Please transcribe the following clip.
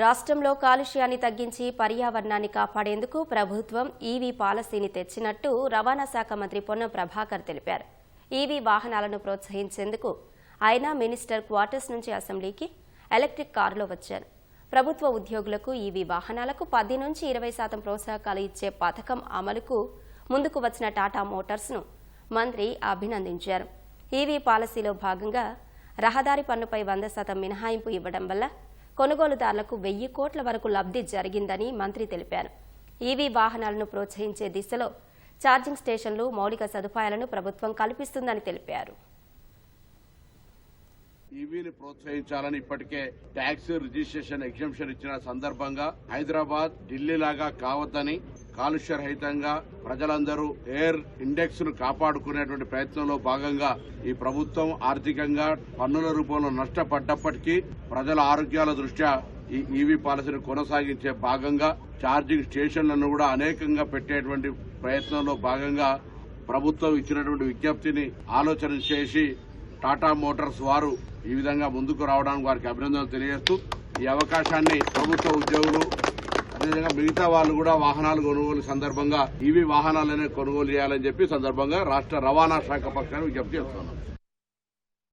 రాష్ట్రంలో కాలుష్యాన్ని తగ్గించి పర్యావరణాన్ని కాపాడేందుకు ప్రభుత్వం ఈవీ పాలసీని తెచ్చినట్టు రవాణా శాఖ మంత్రి పొన్నం ప్రభాకర్ తెలిపారు. ఈవీ వాహనాలను ప్రోత్సహించేందుకు ఆయన మినిస్టర్ క్వార్టర్స్ నుంచి అసెంబ్లీకి ఎలక్ట్రిక్ కారులో వచ్చారు. ప్రభుత్వ ఉద్యోగులకు ఈవీ వాహనాలకు 10 నుంచి 20% ప్రోత్సాహకాలు ఇచ్చే పథకం అమలుకు ముందుకు వచ్చిన టాటా మోటార్స్ను మంత్రి అభినందించారు. ఈవీ పాలసీలో భాగంగా రహదారి పన్నుపై 100% మినహాయింపు ఇవ్వడం వల్ల కొనుగోలుదారులకు 1000 కోట్ల వరకు లబ్ధి జరిగిందని మంత్రి తెలిపారు. ఈవీ వాహనాలను ప్రోత్సహించే దిశలో ఛార్జింగ్ స్టేషన్లు, మౌలిక సదుపాయాలను ప్రభుత్వం కల్పిస్తుందని తెలిపారు. ఈవీని ప్రోత్సహించాలని ఇప్పటికే ట్యాక్స్ రిజిస్ట్రేషన్ ఎగ్జంప్షన్ ఇచ్చిన సందర్భంగా హైదరాబాద్ ఢిల్లీ లాగా కావద్దని, కాలుష్య రహితంగా ప్రజలందరూ ఎయిర్ ఇండెక్స్ ను కాపాడుకునేటువంటి ప్రయత్నంలో భాగంగా ఈ ప్రభుత్వం ఆర్థికంగా పన్నుల రూపంలో నష్టపడ్డప్పటికీ ప్రజల ఆరోగ్యాల దృష్ట్యా ఈ ఈవీ పాలసీని కొనసాగించే భాగంగా ఛార్జింగ్ స్టేషన్లను కూడా అనేకంగా పెట్టేటువంటి ప్రయత్నంలో భాగంగా ప్రభుత్వం ఇచ్చినటువంటి విజ్ఞప్తిని ఆలోచన చేసి టాటా మోటార్స్ వారు ఈ విధంగా ముందుకు రావడానికి వారికి అభినందనలు తెలియజేస్తూ ఈ అవకాశాన్ని ప్రభుత్వ ఉద్యోగులు అదేవిధంగా మిగతా వాళ్ళు కూడా వాహనాలు కొనుగోలు సందర్భంగా ఈవీ వాహనాలనే కొనుగోలు చేయాలని చెప్పి సందర్భంగా రాష్ట్ర రవాణా శాఖ పక్షాన్ని విజ్ఞప్తి చేస్తున్నాం.